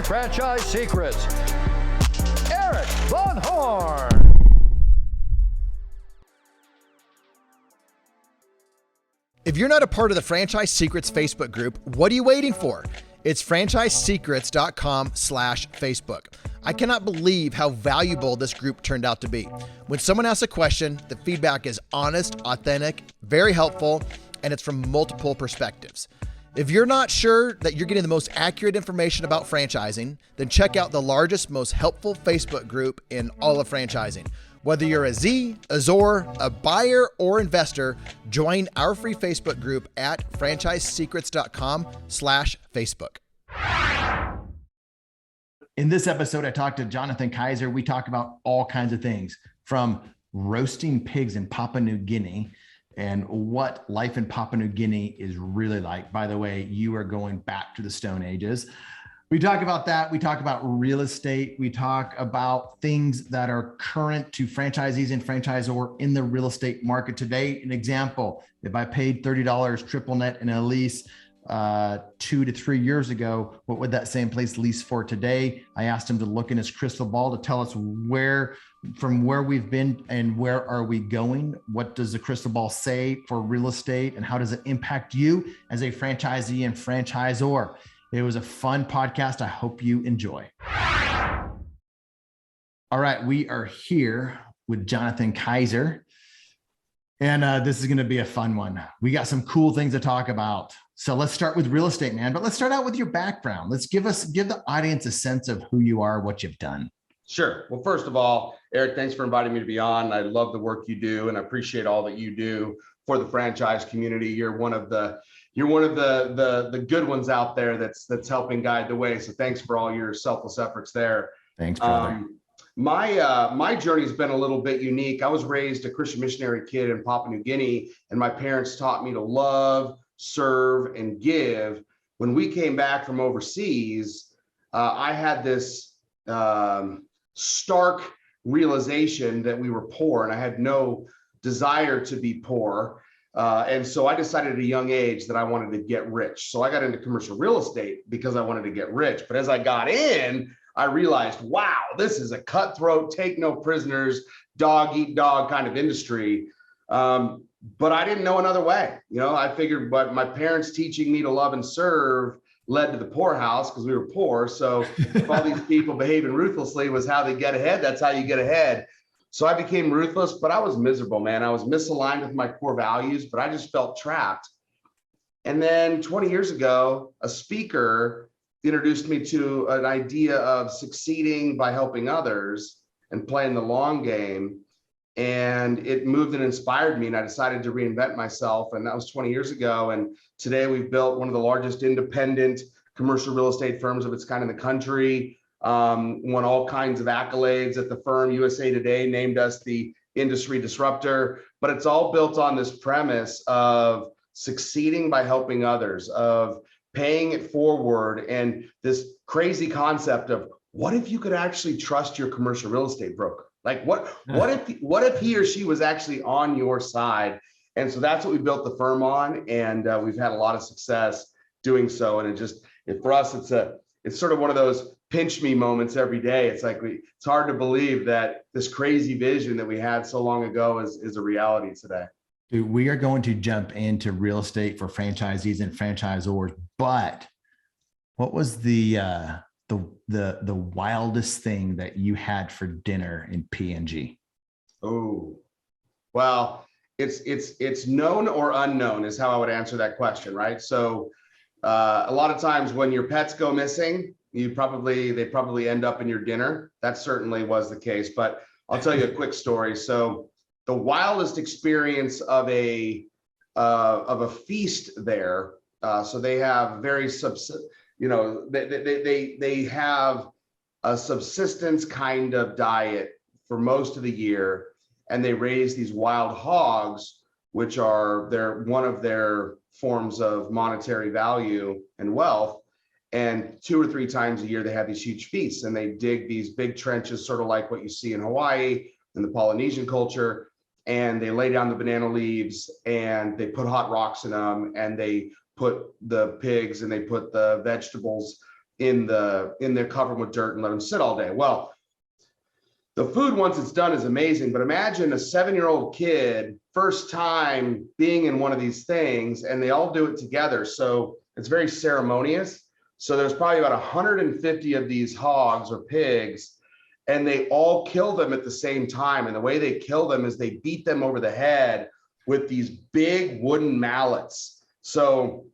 Franchise Secrets, Erik Von Horn. If you're not a part of the Franchise Secrets Facebook group, what are you waiting for? It's franchisesecrets.com/Facebook. I cannot believe how valuable this group turned out to be. When someone asks a question, the feedback is honest, authentic, very helpful, and it's from multiple perspectives. If you're not sure that you're getting the most accurate information about franchising, then check out the largest, most helpful Facebook group in all of franchising. Whether you're a Z, a Zor, a buyer, or investor, join our free Facebook group at franchisesecrets.com/Facebook. In this episode, I talked to Jonathan Kaiser. We talk about all kinds of things, from roasting pigs in Papua New Guinea and what life in Papua New Guinea is really like. By the way, you are going back to the Stone Ages. We talk about that. We talk about real estate. We talk about things that are current to franchisees and franchisor in the real estate market today. An example, if I paid $30 triple net in a lease 2 to 3 years ago, what would that same place lease for today? I asked him to look in his crystal ball to tell us from where we've been and where are we going. What does the crystal ball say for real estate, and how does it impact you as a franchisee and franchisor? It was a fun podcast. I hope you enjoy. All right, we are here with Jonathan Kaiser, and this is going to be a fun one. We got some cool things to talk about. So let's start with real estate, man. But let's start out with your background. Let's give the audience a sense of who you are, what you've done. Sure. Well, first of all, Erik, thanks for inviting me to be on. I love the work you do, and I appreciate all that you do for the franchise community. You're one of the good ones out there that's helping guide the way. So thanks for all your selfless efforts there. Thanks, brother. My journey's been a little bit unique. I was raised a Christian missionary kid in Papua New Guinea, and my parents taught me to love, serve, and give. When we came back from overseas, I had this stark realization that we were poor, and I had no desire to be poor. And so I decided at a young age that I wanted to get rich. So I got into commercial real estate because I wanted to get rich. But as I got in, I realized, wow, this is a cutthroat, take no prisoners, dog eat dog kind of industry. But I didn't know another way. I figured, but my parents teaching me to love and serve led to the poorhouse because we were poor. So if all these people behaving ruthlessly was how they get ahead, that's how you get ahead. So I became ruthless, but I was miserable, man. I was misaligned with my core values, but I just felt trapped. And then 20 years ago, a speaker introduced me to an idea of succeeding by helping others and playing the long game. And it moved and inspired me, and I decided to reinvent myself. And that was 20 years ago. And today we've built one of the largest independent commercial real estate firms of its kind in the country. Won all kinds of accolades at the firm. USA Today named us the industry disruptor. But it's all built on this premise of succeeding by helping others, of paying it forward, and this crazy concept of what if you could actually trust your commercial real estate broker? Like what if he or she was actually on your side? And so that's what we built the firm on, and we've had a lot of success doing so. And for us, it's sort of one of those pinch me moments every day. It's like it's hard to believe that this crazy vision that we had so long ago is a reality today. Dude, we are going to jump into real estate for franchisees and franchisors, but what was the wildest thing that you had for dinner in PNG? Oh, well, it's known or unknown is how I would answer that question, right? So a lot of times when your pets go missing, they probably end up in your dinner. That certainly was the case, but I'll tell you a quick story. So the wildest experience of a feast there. So they have they have a subsistence kind of diet for most of the year, and they raise these wild hogs, which are one of their forms of monetary value and wealth. And 2 or 3 times a year, they have these huge feasts, and they dig these big trenches, sort of like what you see in Hawaii and the Polynesian culture. And they lay down the banana leaves, and they put hot rocks in them, and they put the pigs and they put the vegetables in the cover them with dirt and let them sit all day. Well, the food once it's done is amazing, but imagine a 7-year-old kid first time being in one of these things, and they all do it together. So it's very ceremonious. So there's probably about 150 of these hogs or pigs, and they all kill them at the same time. And the way they kill them is they beat them over the head with these big wooden mallets. So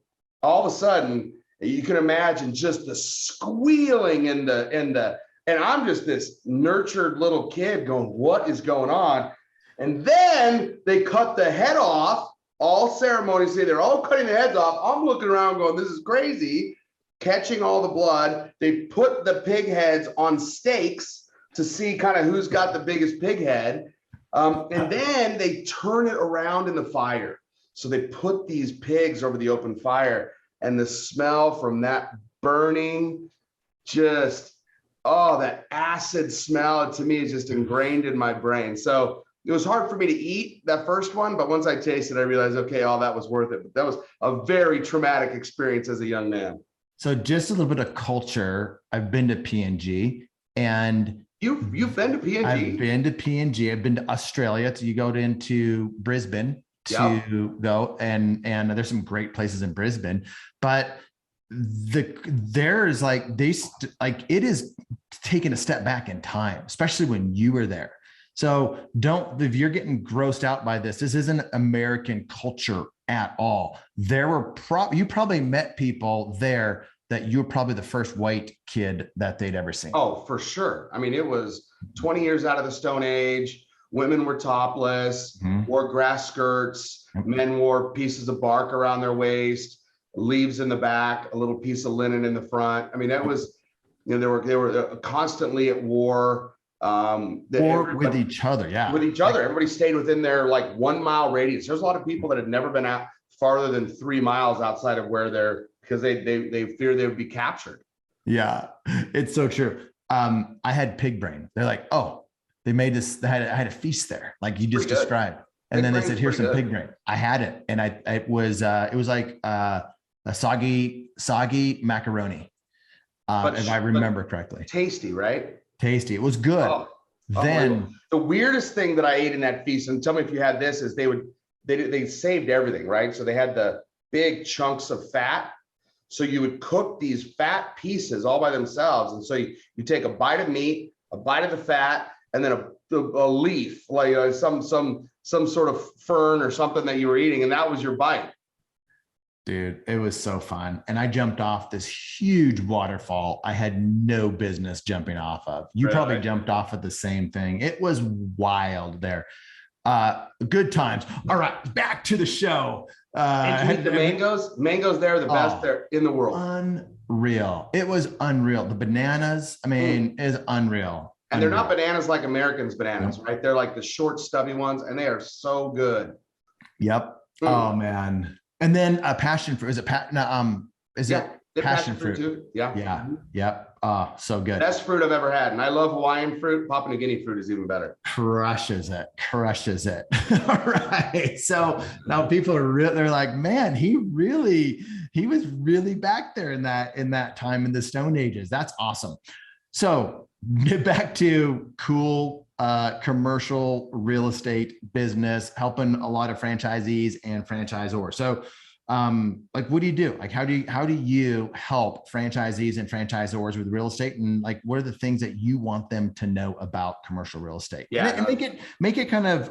all of a sudden, you can imagine just the squealing and I'm just this nurtured little kid going, what is going on? And then they cut the head off, all ceremoniously. They're all cutting the heads off. I'm looking around going, this is crazy, catching all the blood. They put the pig heads on stakes to see kind of who's got the biggest pig head. And then they turn it around in the fire. So they put these pigs over the open fire, and the smell from that burning, just, oh, that acid smell to me is just ingrained in my brain. So it was hard for me to eat that first one, but once I tasted, I realized, okay, all that was worth it. But that was a very traumatic experience as a young man. So just a little bit of culture. I've been to PNG, and you've been to PNG? I've been to PNG. I've been to Australia. So you go into Brisbane to go, and there's some great places in Brisbane, but there's like it is taking a step back in time, especially when you were there. So if you're getting grossed out by this isn't American culture at all. You probably met people there that you're probably the first white kid that they'd ever seen. Oh, for sure. I mean, it was 20 years out of the Stone Age. Women were topless, wore grass skirts. Men wore pieces of bark around their waist, leaves in the back, a little piece of linen in the front. I mean, that was, they were constantly at war. With each other. Yeah. With each other. Everybody stayed within their 1 mile radius. There's a lot of people that had never been out farther than 3 miles outside of where because they fear they would be captured. Yeah, it's so true. I had pig brain. They're like, oh, they made this, I had a feast there, like you just described. And then they said, here's some pig brain. I had it. And it was like a soggy macaroni, if I remember correctly. Tasty, right? Tasty. It was good. Then the weirdest thing that I ate in that feast, and tell me if you had this, is they saved everything, right? So they had the big chunks of fat. So you would cook these fat pieces all by themselves. And so you take a bite of meat, a bite of the fat, and then a leaf, like some sort of fern or something that you were eating, and that was your bite. Dude, it was so fun. And I jumped off this huge waterfall I had no business jumping off of. You probably jumped off of the same thing. It was wild there. Good times. All right, back to the show. The mangoes there are the best there in the world. Unreal. It was unreal. The bananas, is unreal. And they're not bananas like Americans bananas, right? They're like the short, stubby ones, and they are so good. Yep. Oh man. And then passion fruit. Is it passion fruit too? Yeah. Yeah. Yep. Oh, so good. Best fruit I've ever had. And I love Hawaiian fruit. Papua New Guinea fruit is even better. Crushes it. All right. So now people they're like, man, he was really back there in that time in the Stone Ages. That's awesome. So get back to cool commercial real estate business, helping a lot of franchisees and franchisors. So what do you do? Like, how do you help franchisees and franchisors with real estate? And what are the things that you want them to know about commercial real estate? Yeah. And make it kind of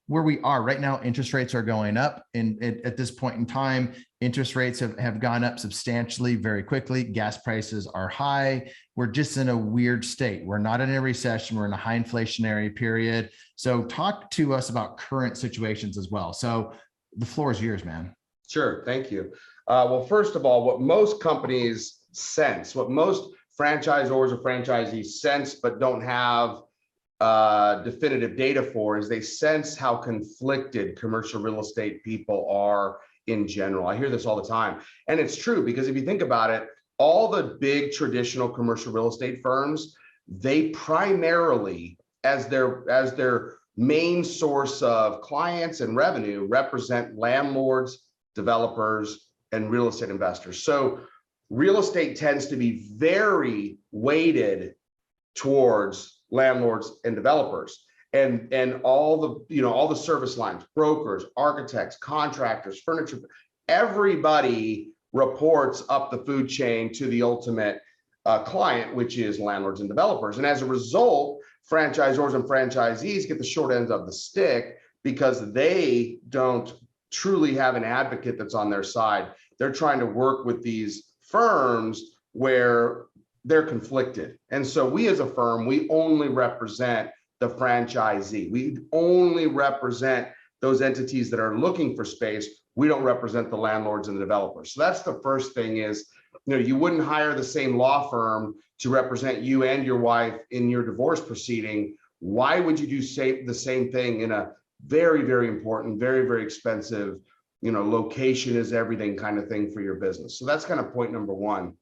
where we are right now. Interest rates are going up, and at this point in time, interest rates have gone up substantially very quickly. Gas prices are high. We're just in a weird state. We're not in a recession. We're in a high inflationary period. So talk to us about current situations as well. So the floor is yours, man. Sure. Thank you. Well, first of all, what most companies sense, what most franchisors or franchisees sense but don't have definitive data for, is they sense how conflicted commercial real estate people are in general. I hear this all the time. And it's true, because if you think about it, all the big traditional commercial real estate firms, they primarily, as their main source of clients and revenue, represent landlords, developers, and real estate investors. So real estate tends to be very weighted towards landlords and developers, and all the service lines, brokers, architects, contractors, furniture, everybody reports up the food chain to the ultimate client, which is landlords and developers. And as a result, franchisors and franchisees get the short ends of the stick because they don't truly have an advocate that's on their side. They're trying to work with these firms where they're conflicted. And so we as a firm, we only represent the franchisee. We only represent those entities that are looking for space. We don't represent the landlords and the developers. So that's the first thing is, you wouldn't hire the same law firm to represent you and your wife in your divorce proceeding. Why would you do the same thing in a very, very important, very, very expensive, location is everything kind of thing for your business? So that's kind of point number one.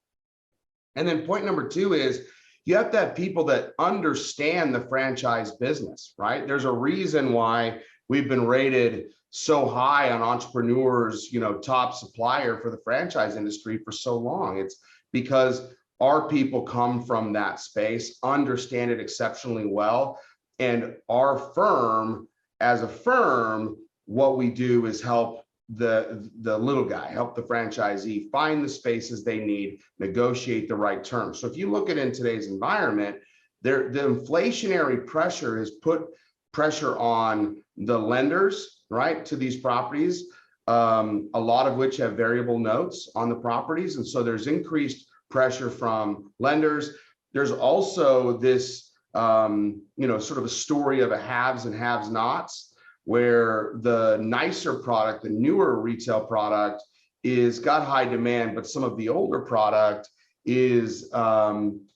And then point number two is you have to have people that understand the franchise business, right? There's a reason why we've been rated so high on Entrepreneur's, top supplier for the franchise industry for so long. It's because our people come from that space, understand it exceptionally well. And our firm, as a firm, what we do is help the little guy, help the franchisee find the spaces they need, negotiate the right terms. So if you look at in today's environment, the inflationary pressure has put pressure on the lenders, right, to these properties, a lot of which have variable notes on the properties. And so there's increased pressure from lenders. There's also this, sort of a story of a haves and haves nots, where the nicer product, the newer retail product is got high demand, but some of the older product is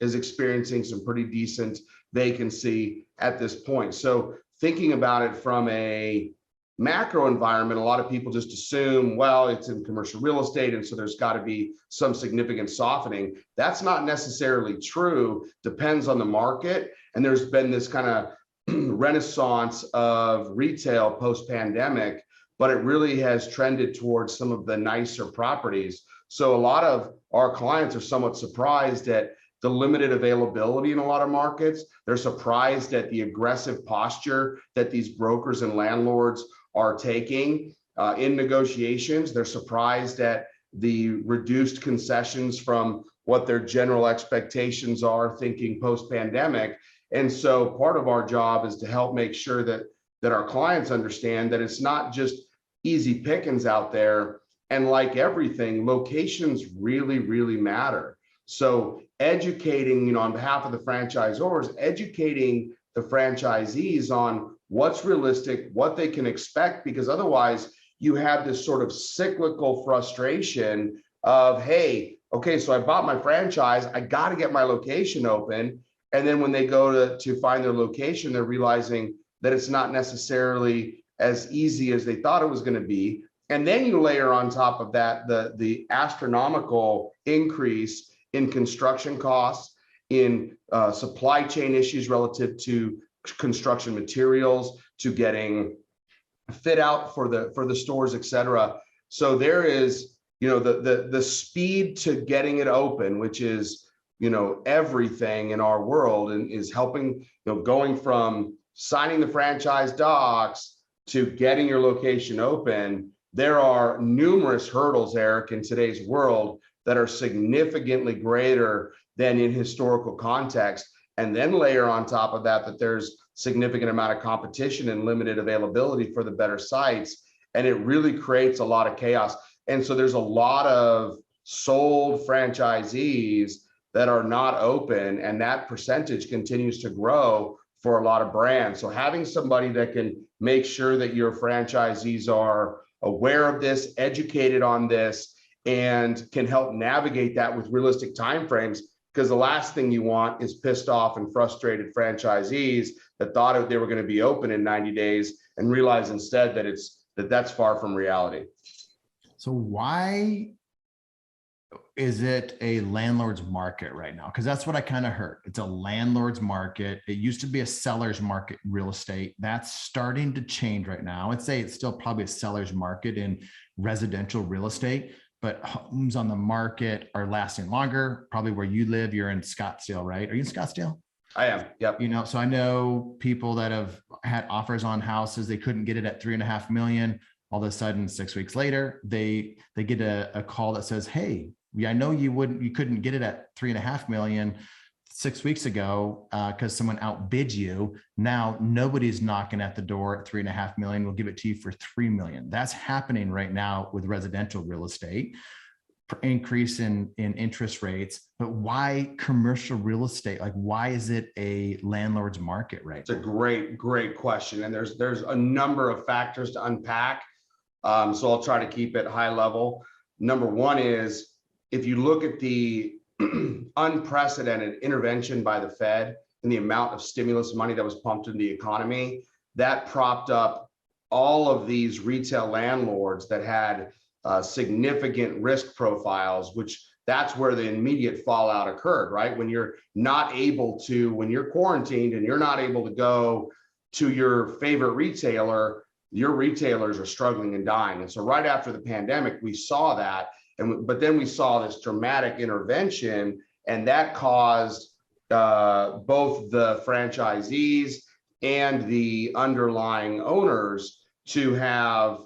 experiencing some pretty decent vacancy at this point. So thinking about it from a macro environment, a lot of people just assume, well, it's in commercial real estate, and so there's got to be some significant softening. That's not necessarily true. Depends on the market. And there's been this kind of renaissance of retail post-pandemic, but it really has trended towards some of the nicer properties. So a lot of our clients are somewhat surprised at the limited availability in a lot of markets. They're surprised at the aggressive posture that these brokers and landlords are taking in negotiations. They're surprised at the reduced concessions from what their general expectations are thinking post-pandemic. And so part of our job is to help make sure that our clients understand that it's not just easy pickings out there. And like everything, locations really, really matter. So educating, on behalf of the franchisors, educating the franchisees on what's realistic, what they can expect, because otherwise you have this sort of cyclical frustration of, hey, okay, so I bought my franchise, I got to get my location open. And then when they go to find their location, they're realizing that it's not necessarily as easy as they thought it was going to be. And then you layer on top of that the astronomical increase in construction costs, in supply chain issues relative to construction materials, to getting fit out for the stores, et cetera. So there is, the speed to getting it open, which is, everything in our world, and is helping, going from signing the franchise docs to getting your location open. There are numerous hurdles, Erik, in today's world that are significantly greater than in historical context. And then layer on top of that there's significant amount of competition and limited availability for the better sites. And it really creates a lot of chaos. And so there's a lot of sold franchisees that are not open, and that percentage continues to grow for a lot of brands. So having somebody that can make sure that your franchisees are aware of this, educated on this, and can help navigate that with realistic timeframes, because the last thing you want is pissed off and frustrated franchisees that thought they were going to be open in 90 days and realize instead that that's far from reality. So why is it a landlord's market right now? Because that's what I kind of heard. It's a landlord's market. It used to be a seller's market in real estate. That's starting to change right now. I'd say it's still probably a seller's market in residential real estate, but homes on the market are lasting longer. Probably where you live, you're in Scottsdale, right? Are you in Scottsdale? I am. Yep. You know, so I know people that have had offers on houses, they couldn't get it at 3.5 million. All of a sudden, 6 weeks later, they get a call that says, hey, I know you couldn't get it at 3.5 million 6 weeks ago because someone outbid you. Now nobody's knocking at the door at 3.5 million. We'll give it to you for 3 million. That's happening right now with residential real estate. Increase in interest rates, but why commercial real estate? Like, why is it a landlord's market right now? It's a great question. And there's a number of factors to unpack. So I'll try to keep it high level. Number one is, if you look at the unprecedented intervention by the Fed and the amount of stimulus money that was pumped into the economy, that propped up all of these retail landlords that had significant risk profiles, which that's where the immediate fallout occurred, right? When you're quarantined and you're not able to go to your favorite retailer, your retailers are struggling and dying. And so right after the pandemic, we saw that. But then we saw this dramatic intervention, and that caused both the franchisees and the underlying owners to have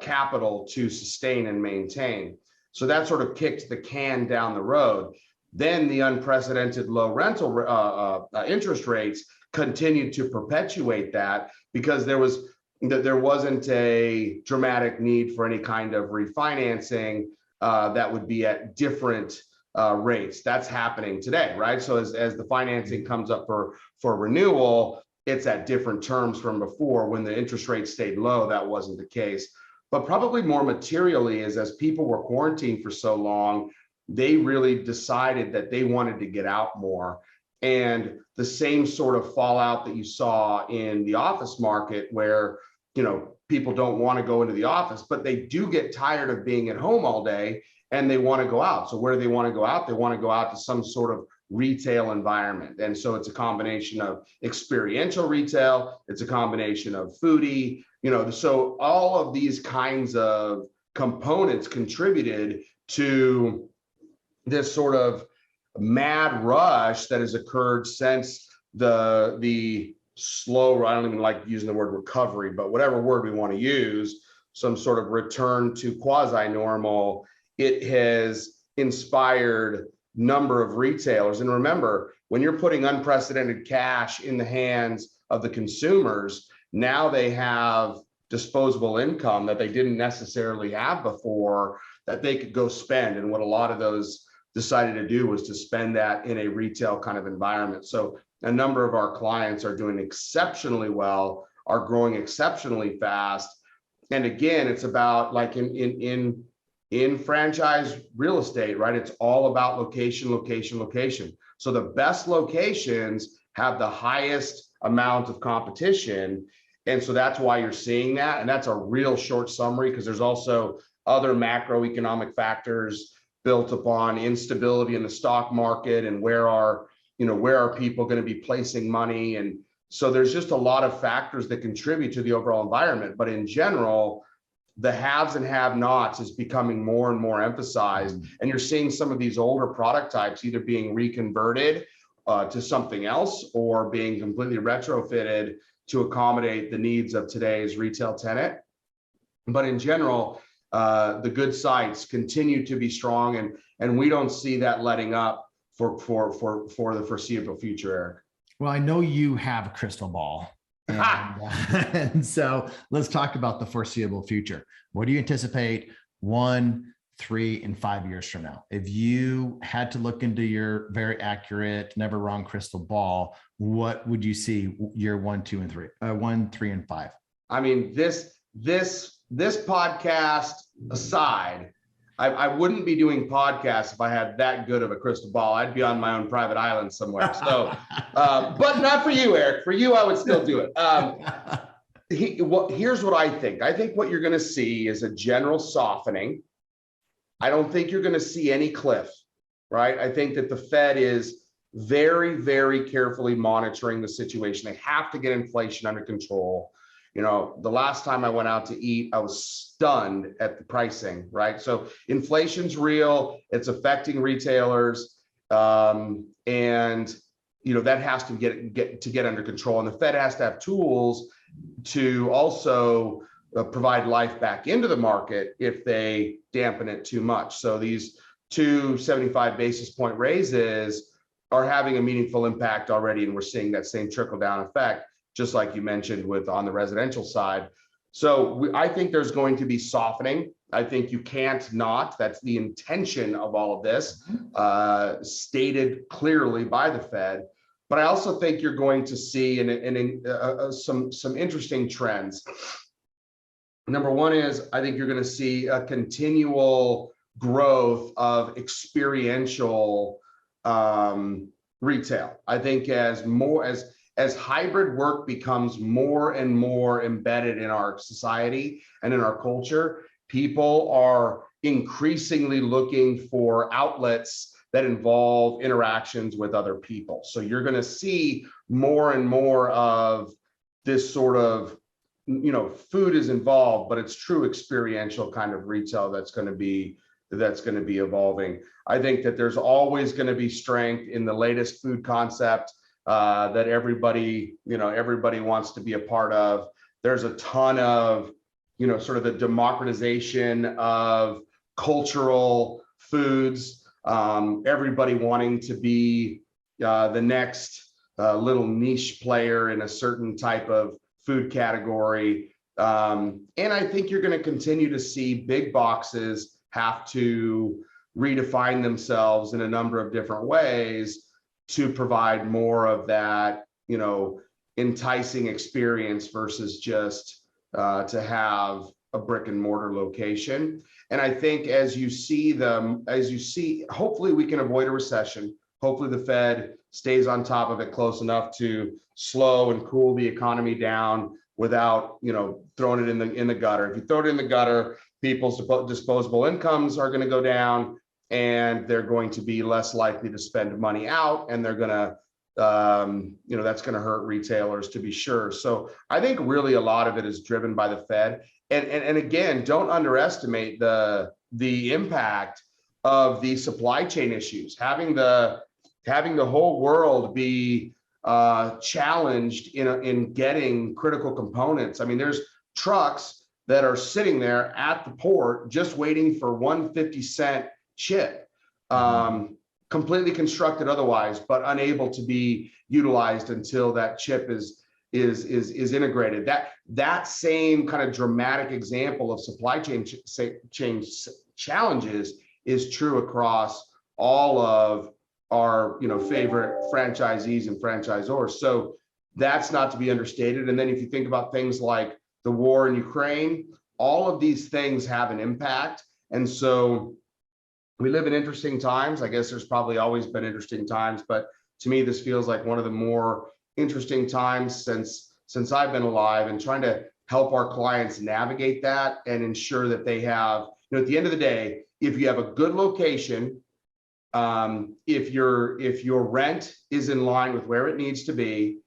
capital to sustain and maintain. So that sort of kicked the can down the road. Then the unprecedented low rental interest rates continued to perpetuate that, because there wasn't a dramatic need for any kind of refinancing that would be at different rates. That's happening today, right? So as the financing comes up for renewal, it's at different terms from before. When the interest rates stayed low, that wasn't the case. But probably more materially is, as people were quarantined for so long, they really decided that they wanted to get out more. And the same sort of fallout that you saw in the office market, where, you know, people don't want to go into the office, but they do get tired of being at home all day and they want to go out. So where do they want to go out? They want to go out to some sort of retail environment. And so it's a combination of experiential retail. It's a combination of foodie, you know, so all of these kinds of components contributed to this sort of mad rush that has occurred since the slow, I don't even like using the word recovery, but whatever word we want to use, some sort of return to quasi-normal. It has inspired number of retailers. And remember, when you're putting unprecedented cash in the hands of the consumers, now they have disposable income that they didn't necessarily have before that they could go spend. And what a lot of those decided to do was to spend that in a retail kind of environment. So a number of our clients are doing exceptionally well, are growing exceptionally fast. And again, it's about, like in franchise real estate, right? It's all about location, location, location. So the best locations have the highest amount of competition. And so that's why you're seeing that. And that's a real short summary, because there's also other macroeconomic factors built upon instability in the stock market, and where are people going to be placing money. And so there's just a lot of factors that contribute to the overall environment. But in general, the haves and have-nots is becoming more and more emphasized. And you're seeing some of these older product types either being reconverted to something else, or being completely retrofitted to accommodate the needs of today's retail tenant. But in general, the good sites continue to be strong, and we don't see that letting up for the foreseeable future, Eric. Well, I know you have a crystal ball. And so let's talk about the foreseeable future. What do you anticipate 1, 3, and 5 years from now? If you had to look into your very accurate, never wrong crystal ball, what would you see year 1, 2, and 3? 1, 3, and 5. I mean, this podcast aside, I wouldn't be doing podcasts if I had that good of a crystal ball. I'd be on my own private island somewhere. So, but not for you, Eric. For you, I would still do it. Here's what I think. I think what you're going to see is a general softening. I don't think you're going to see any cliff, right? I think that the Fed is very, very carefully monitoring the situation. They have to get inflation under control. The last time I went out to eat, I was stunned at the pricing, right? So inflation's real, it's affecting retailers. And that has to get under control. And the Fed has to have tools to also provide life back into the market if they dampen it too much. So these 275 basis point raises are having a meaningful impact already, and we're seeing that same trickle down effect, just like you mentioned with on the residential side. So I think there's going to be softening. I think you can't not. That's the intention of all of this, stated clearly by the Fed. But I also think you're going to see some interesting trends. Number one is I think you're going to see a continual growth of experiential retail. I think as hybrid work becomes more and more embedded in our society and in our culture, people are increasingly looking for outlets that involve interactions with other people. So you're going to see more and more of this sort of, food is involved, but it's true experiential kind of retail that's going to be evolving. I think that there's always going to be strength in the latest food concept that everybody wants to be a part of. There's a ton of, sort of the democratization of cultural foods, everybody wanting to be the next little niche player in a certain type of food category. And I think you're going to continue to see big boxes have to redefine themselves in a number of different ways to provide more of that, enticing experience versus just to have a brick and mortar location. And I think as you see, hopefully we can avoid a recession. Hopefully the Fed stays on top of it close enough to slow and cool the economy down without, throwing it in the gutter. If you throw it in the gutter, people's disposable incomes are going to go down, and they're going to be less likely to spend money out, and they're going to, that's going to hurt retailers, to be sure. So I think really a lot of it is driven by the Fed. And again, don't underestimate the impact of the supply chain issues. Having the whole world be challenged in getting critical components. I mean, there's trucks that are sitting there at the port just waiting for 150-cent chip, completely constructed otherwise, but unable to be utilized until that chip is integrated. That same kind of dramatic example of supply chain challenges is true across all of our favorite franchisees and franchisors. So that's not to be understated. And then if you think about things like the war in Ukraine, all of these things have an impact. And so we live in interesting times. I guess there's probably always been interesting times, but to me, this feels like one of the more interesting times since I've been alive, and trying to help our clients navigate that and ensure that they have, at the end of the day, if you have a good location, if your rent is in line with where it needs to be,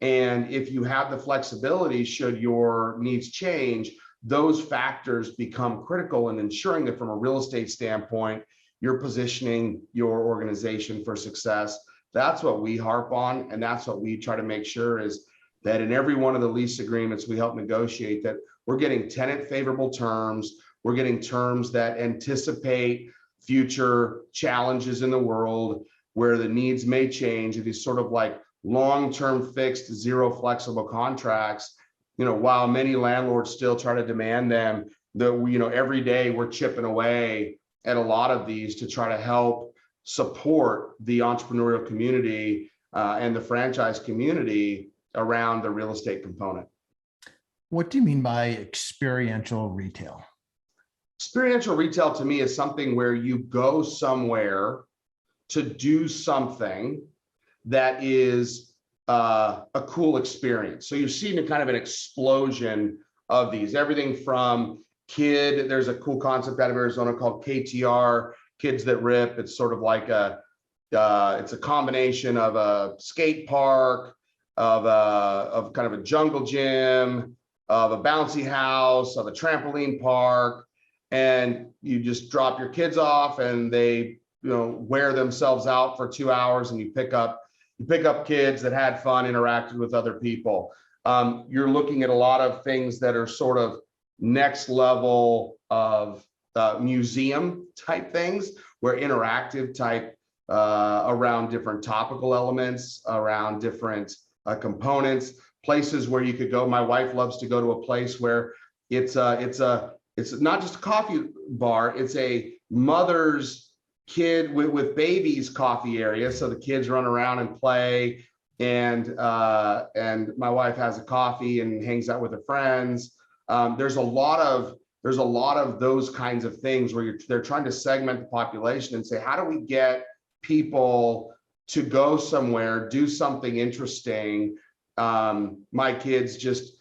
and if you have the flexibility should your needs change, those factors become critical in ensuring that from a real estate standpoint, you're positioning your organization for success. That's what we harp on, and that's what we try to make sure is that in every one of the lease agreements we help negotiate, that we're getting tenant favorable terms, we're getting terms that anticipate future challenges in the world where the needs may change. These sort of like long-term fixed, zero flexible contracts, while many landlords still try to demand them, every day we're chipping away at a lot of these to try to help support the entrepreneurial community and the franchise community around the real estate component. What do you mean by experiential retail? Experiential retail to me is something where you go somewhere to do something that is a cool experience. So you're seeing a kind of an explosion of these, everything from there's a cool concept out of Arizona called KTR, Kids That Rip. It's sort of like it's a combination of a skate park, of kind of a jungle gym, of a bouncy house, of a trampoline park, and you just drop your kids off and they, wear themselves out for 2 hours, and you pick up kids that had fun, interacted with other people. You're looking at a lot of things that are sort of next level of museum type things, where interactive type around different topical elements, around different components, places where you could go. My wife loves to go to a place where it's not just a coffee bar, it's a mother's kid with babies coffee area. So the kids run around and play, and my wife has a coffee and hangs out with her friends. There's a lot of those kinds of things where they're trying to segment the population and say, how do we get people to go somewhere, do something interesting? My kids just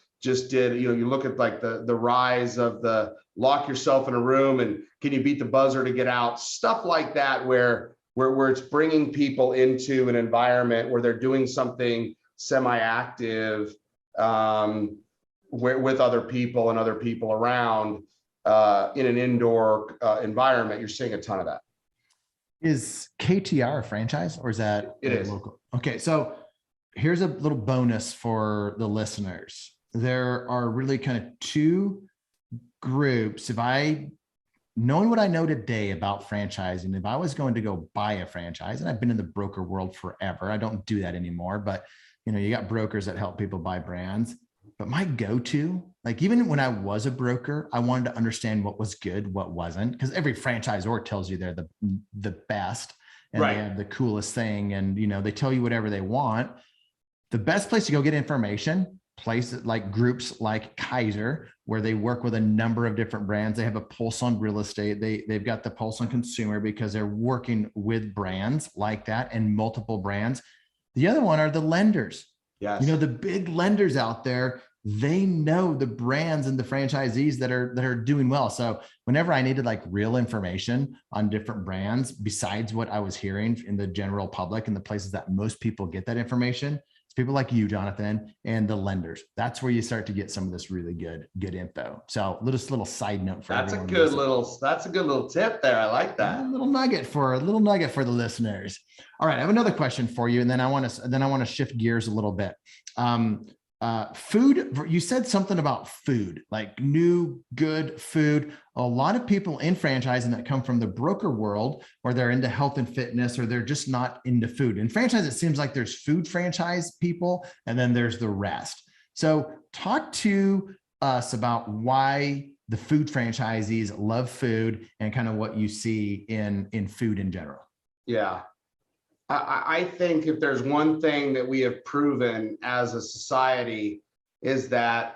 did, you look at like the rise of the lock yourself in a room and can you beat the buzzer to get out, stuff like that, where it's bringing people into an environment where they're doing something semi-active, with other people and other people around, in an indoor environment. You're seeing a ton of that. Is KTR a franchise, or is that it is local? Okay, so here's a little bonus for the listeners. There are really kind of two groups. Knowing what I know today about franchising, if I was going to go buy a franchise, and I've been in the broker world forever, I don't do that anymore, but you got brokers that help people buy brands. But my go-to, like even when I was a broker, I wanted to understand what was good, what wasn't, because every franchisor tells you they're the best and right. They have the coolest thing, and they tell you whatever they want. The best place to go get information, places like groups like Kaiser, where they work with a number of different brands. They have a pulse on real estate. They've got the pulse on consumer because they're working with brands like that and multiple brands. The other one are the lenders. Yes. The big lenders out there, they know the brands and the franchisees that are doing well. So whenever I needed like real information on different brands, besides what I was hearing in the general public and the places that most people get that information, it's people like you, Jonathan, and the lenders. That's where you start to get some of this really good info. So little side note for that's everyone. That's a good little tip there. I like that. A little nugget for the listeners. All right, I have another question for you, and then I want to shift gears a little bit. Food, you said something about food, like new, good food. A lot of people in franchising that come from the broker world, or they're into health and fitness, or they're just not into food. In franchise, it seems like there's food franchise people, and then there's the rest. So talk to us about why the food franchisees love food and kind of what you see in food in general. Yeah. I think if there's one thing that we have proven as a society is that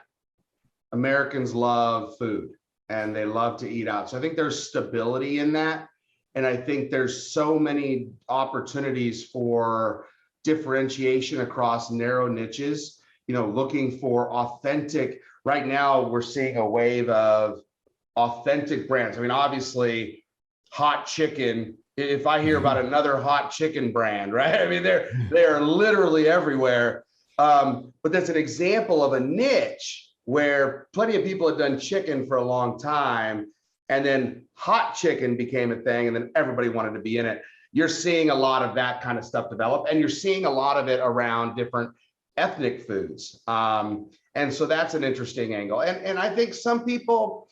Americans love food and they love to eat out. So I think there's stability in that. And I think there's so many opportunities for differentiation across narrow niches, looking for authentic. Right now, we're seeing a wave of authentic brands. I mean, obviously, hot chicken. If I hear about another hot chicken brand, right? I mean, they are literally everywhere. But that's an example of a niche where plenty of people had done chicken for a long time, and then hot chicken became a thing, and then everybody wanted to be in it. You're seeing a lot of that kind of stuff develop, and you're seeing a lot of it around different ethnic foods. And so that's an interesting angle. And I think some people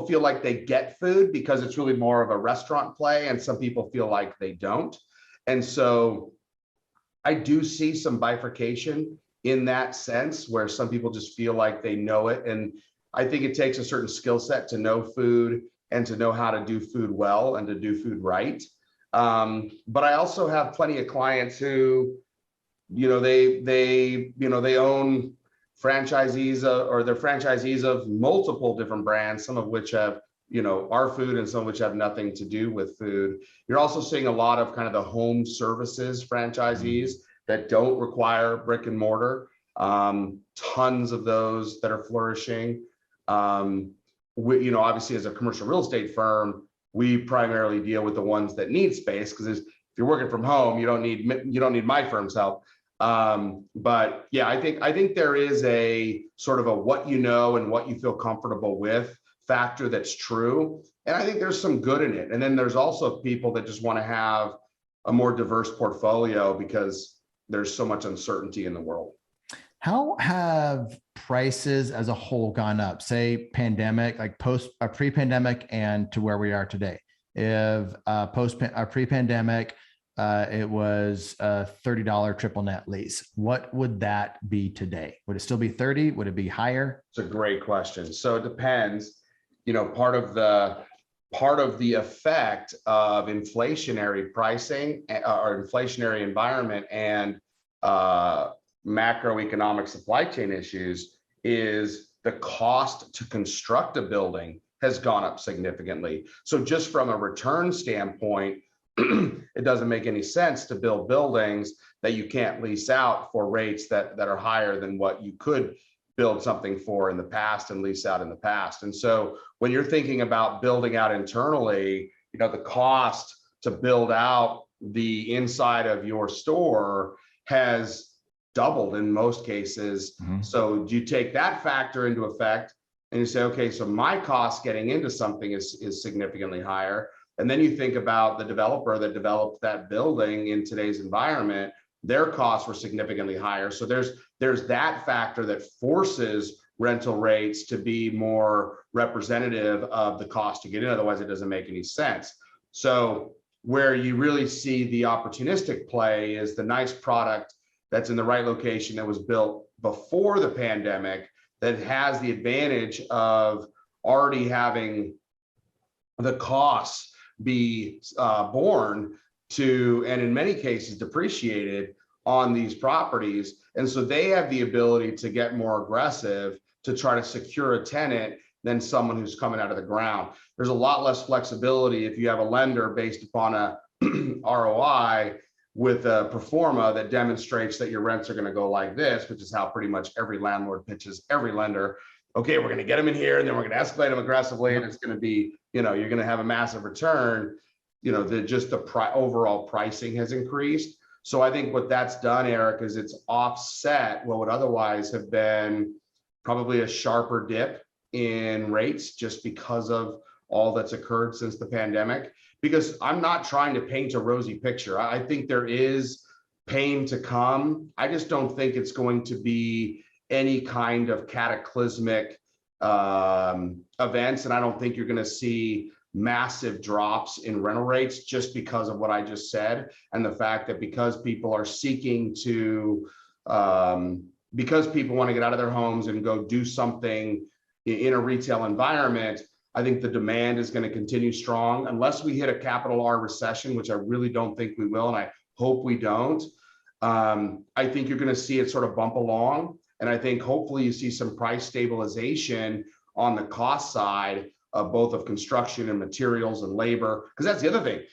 feel like they get food because it's really more of a restaurant play, and some people feel like they don't. And so I do see some bifurcation in that sense, where some people just feel like they know it. And I think it takes a certain skill set to know food and to know how to do food well and to do food right. But I also have plenty of clients who, they own franchisees or they're franchisees of multiple different brands, some of which have, our food and some of which have nothing to do with food. You're also seeing a lot of kind of the home services franchisees that don't require brick and mortar. Tons of those that are flourishing. Obviously as a commercial real estate firm, we primarily deal with the ones that need space, because if you're working from home, you don't need my firm's help. But yeah, I think there is a sort of a what you know and what you feel comfortable with factor that's true. And I think there's some good in it. And then there's also people that just want to have a more diverse portfolio because there's so much uncertainty in the world. How have prices as a whole gone up? Say pandemic, like pre-pandemic and to where we are today. If pre-pandemic, it was a $30 triple net lease. What would that be today? Would it still be 30? Would it be higher? It's a great question. So it depends. You know, part of the effect of inflationary pricing or inflationary environment and macroeconomic supply chain issues is the cost to construct a building has gone up significantly. So just from a return standpoint, it doesn't make any sense to build buildings that you can't lease out for rates that are higher than what you could build something for in the past and lease out in the past. And so when you're thinking about building out internally, you know, the cost to build out the inside of your store has doubled in most cases. Mm-hmm. So you take that factor into effect and you say, okay, so my cost getting into something is significantly higher. And then you think about the developer that developed that building in today's environment, their costs were significantly higher. So there's that factor that forces rental rates to be more representative of the cost to get in. Otherwise, it doesn't make any sense. So where you really see the opportunistic play is the nice product that's in the right location that was built before the pandemic that has the advantage of already having the costs be borne to, and in many cases depreciated on these properties. And so they have the ability to get more aggressive to try to secure a tenant than someone who's coming out of the ground. There's a lot less flexibility if you have a lender based upon a ROI with a pro forma that demonstrates that your rents are going to go like this, which is how pretty much every landlord pitches every lender. Okay, we're going to get them in here and then we're going to escalate them aggressively and it's going to be, you know, you're going to have a massive return. You know, the overall pricing has increased. So I think what that's done, Erik, is it's offset what would otherwise have been probably a sharper dip in rates just because of all that's occurred since the pandemic. Because I'm not trying to paint a rosy picture. I think there is pain to come. I just don't think it's going to be any kind of cataclysmic events. And I don't think you're going to see massive drops in rental rates just because of what I just said. And the fact that because people are seeking to, because people want to get out of their homes and go do something in a retail environment, I think the demand is going to continue strong unless we hit a capital R recession, which I really don't think we will. And I hope we don't. I think you're going to see it sort of bump along. And I think hopefully you see some price stabilization on the cost side of both of construction and materials and labor, because that's the other thing.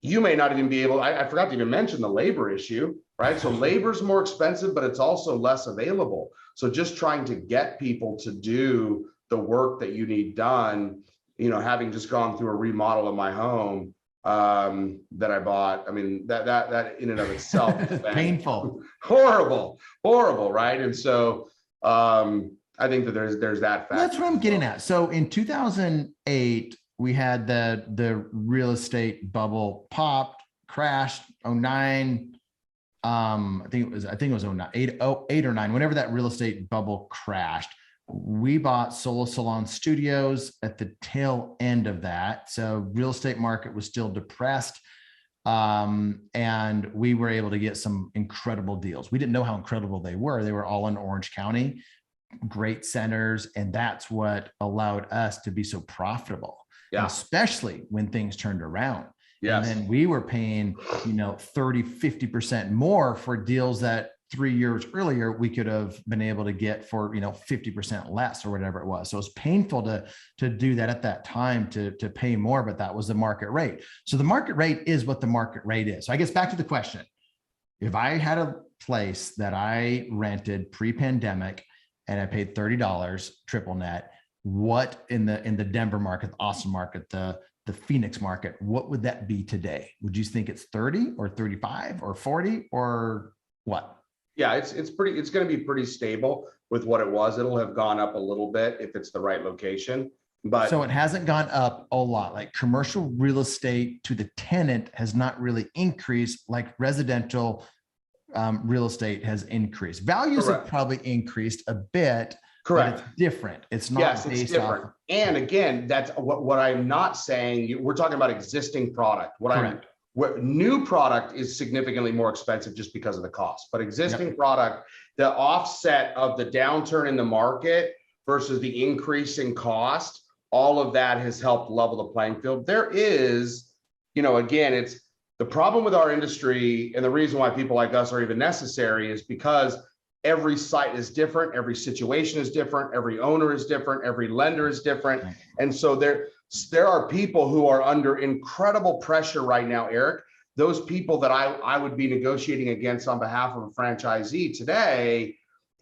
You may not even be able, I forgot to even mention the labor issue, right? So labor's more expensive, but it's also less available. So just trying to get people to do the work that you need done, you know, having just gone through a remodel of my home that I bought. I mean, that in and of itself is painful, horrible, right? And so I think that there's that fact. That's what I'm getting at. So in 2008, we had the real estate bubble popped, crashed. 09, I think it was 09, 8 or 9, whenever that real estate bubble crashed. We bought Solo Salon Studios at the tail end of that. So real estate market was still depressed. And we were able to get some incredible deals. We didn't know how incredible they were. They were all in Orange County, great centers. And that's what allowed us to be so profitable, especially when things turned around. Yes. And then we were paying, 30, 50% more for deals that 3 years earlier, we could have been able to get for, 50% less or whatever it was. So it's painful to do that at that time, to pay more, but that was the market rate. So the market rate is what the market rate is. So I guess back to the question, if I had a place that I rented pre-pandemic and I paid $30 triple net, what in the Denver market, the Austin market, the Phoenix market, what would that be today? Would you think it's 30 or 35 or 40 or what? Yeah, it's going to be pretty stable with what it was. It'll have gone up a little bit if it's the right location, but So it hasn't gone up a lot. Like commercial real estate to the tenant has not really increased like residential real estate has increased. Values have correct. probably increased a bit, Correct. but it's different. It's not Yes, it's based different. off. And again, that's what I'm not saying. We're talking about existing product. What new product is significantly more expensive just because of the cost, but existing product, the offset of the downturn in the market versus the increase in cost, all of that has helped level the playing field. There is, again, it's the problem with our industry, and the reason why people like us are even necessary is because every site is different, every situation is different, every owner is different, every lender is different. And so there are people who are under incredible pressure right now, Erik. Those people that I would be negotiating against on behalf of a franchisee today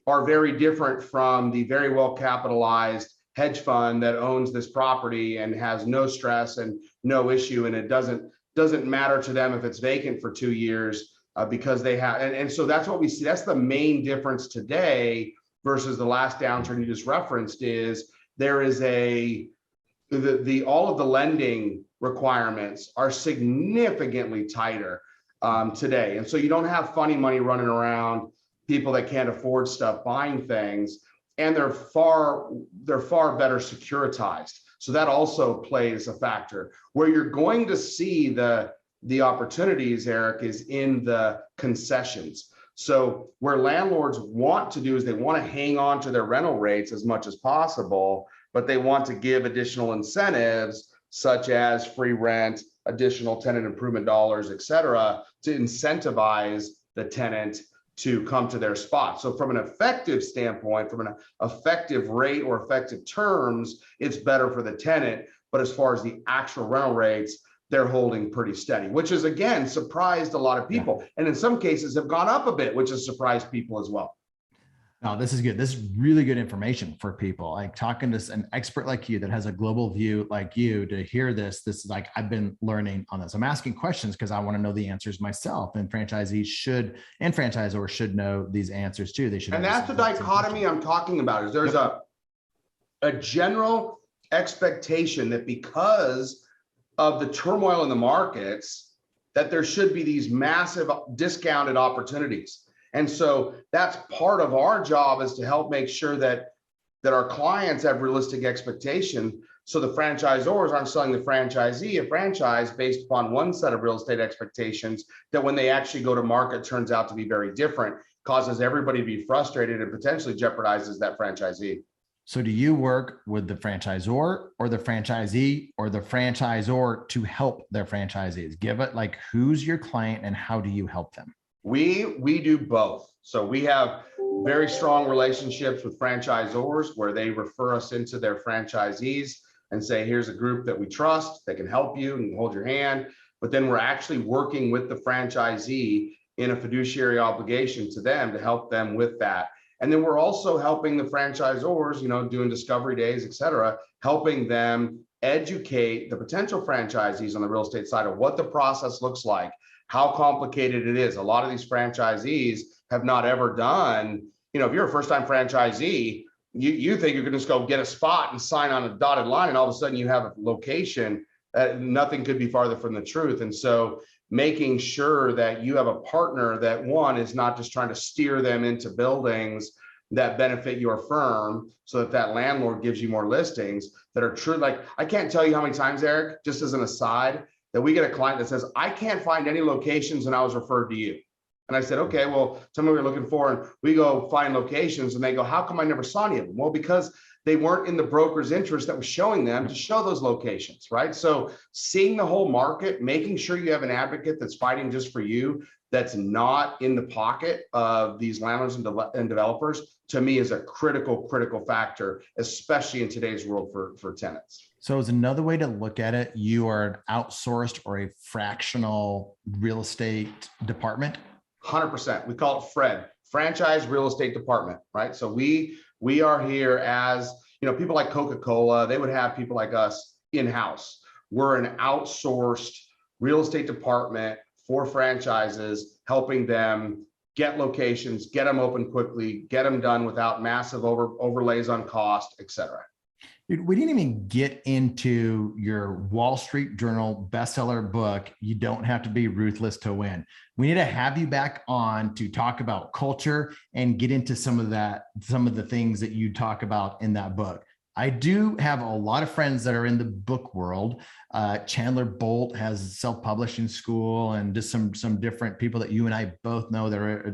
are very different from the very well capitalized hedge fund that owns this property and has no stress and no issue, and it doesn't matter to them if it's vacant for 2 years. Because they have, and so that's what we see. That's the main difference today versus the last downturn you just referenced. Is there is all of the lending requirements are significantly tighter today, and so you don't have funny money running around, people that can't afford stuff buying things, and they're far better securitized. So that also plays a factor. Where you're going to see the opportunities, Erik, is in the concessions. So where landlords want to do is they want to hang on to their rental rates as much as possible, but they want to give additional incentives such as free rent, additional tenant improvement dollars, et cetera, to incentivize the tenant to come to their spot. So from an effective standpoint, from an effective rate or effective terms, it's better for the tenant. But as far as the actual rental rates, they're holding pretty steady, which is, again, surprised a lot of people. And in some cases have gone up a bit, which has surprised people as well. No, this is good. This is really good information for people. Like talking to an expert like you that has a global view like you to hear this. This is like, I've been learning on this. I'm asking questions because I want to know the answers myself, and franchisees should, and franchisors should know these answers too. They should. And that's the dichotomy I'm talking about, is there's a general expectation that because of the turmoil in the markets, that there should be these massive discounted opportunities. And so that's part of our job, is to help make sure that our clients have realistic expectation. So the franchisors aren't selling the franchisee a franchise based upon one set of real estate expectations that when they actually go to market turns out to be very different, causes everybody to be frustrated and potentially jeopardizes that franchisee. So do you work with the franchisor or the franchisee or the franchisor to help their franchisees? Give it, like, who's your client and how do you help them? We do both. So we have very strong relationships with franchisors where they refer us into their franchisees and say, here's a group that we trust, that can help you and hold your hand. But then we're actually working with the franchisee in a fiduciary obligation to them to help them with that. And then we're also helping the franchisors, doing discovery days, et cetera, helping them educate the potential franchisees on the real estate side of what the process looks like, how complicated it is. A lot of these franchisees have not ever done, if you're a first-time franchisee, you think you can just go get a spot and sign on a dotted line, and all of a sudden you have a location. Nothing could be farther from the truth. And so making sure that you have a partner that, one, is not just trying to steer them into buildings that benefit your firm, so that landlord gives you more listings that are true. Like, I can't tell you how many times, Erik, just as an aside, that we get a client that says, I can't find any locations and I was referred to you. And I said, okay, well, tell me what you're looking for. And we go find locations, and they go, how come I never saw any of them? Well, because they weren't in the broker's interest that was showing them to show those locations, right? So seeing the whole market, making sure you have an advocate that's fighting just for you, that's not in the pocket of these landlords and developers, to me is a critical factor, especially in today's world for tenants. So as another way to look at it, you are an outsourced or a fractional real estate department? 100%. We call it FRED, Franchise Real Estate Department, right? So we are here as, people like Coca-Cola, they would have people like us in-house. We're an outsourced real estate department for franchises, helping them get locations, get them open quickly, get them done without massive overlays on cost, etc. Dude, we didn't even get into your Wall Street Journal bestseller book, You Don't Have to Be Ruthless to Win. We need to have you back on to talk about culture and get into some of the things that you talk about in that book. I do have a lot of friends that are in the book world. Chandler Bolt has self-publishing school, and just some different people that you and I both know that are,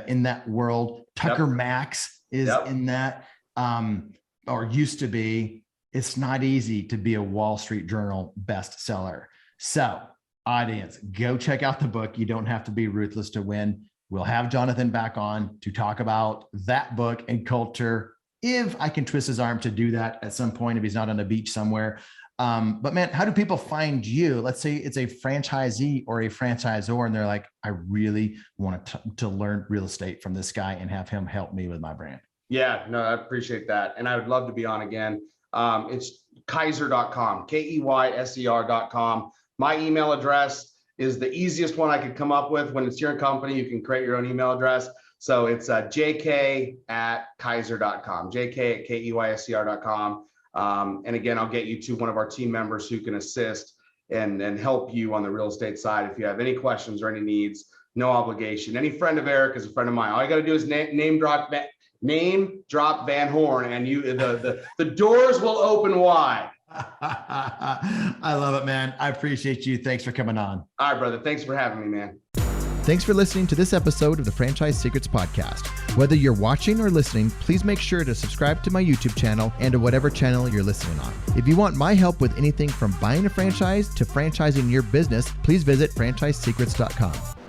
in that world. Tucker Max is in that, or used to be. It's not easy to be a Wall Street Journal bestseller. So, audience, go check out the book. You Don't Have to Be Ruthless to Win. We'll have Jonathan back on to talk about that book and culture, if I can twist his arm to do that at some point, if he's not on a beach somewhere. But man, how do people find you? Let's say it's a franchisee or a franchisor, and they're like, I really want to learn real estate from this guy and have him help me with my brand. Yeah, no, I appreciate that. And I would love to be on again. It's keyser.com, KEYSER.com. My email address is the easiest one I could come up with. When it's your company, you can create your own email address. So it's jk@keyser.com, jk@keyser.com. And again, I'll get you to one of our team members who can assist and help you on the real estate side. If you have any questions or any needs, no obligation. Any friend of Erik is a friend of mine. All you got to do is name drop Van Horn, and the doors will open wide. I love it, man. I appreciate you. Thanks for coming on. All right, brother. Thanks for having me, man. Thanks for listening to this episode of the Franchise Secrets Podcast. Whether you're watching or listening, please make sure to subscribe to my YouTube channel and to whatever channel you're listening on. If you want my help with anything from buying a franchise to franchising your business, please visit franchisesecrets.com.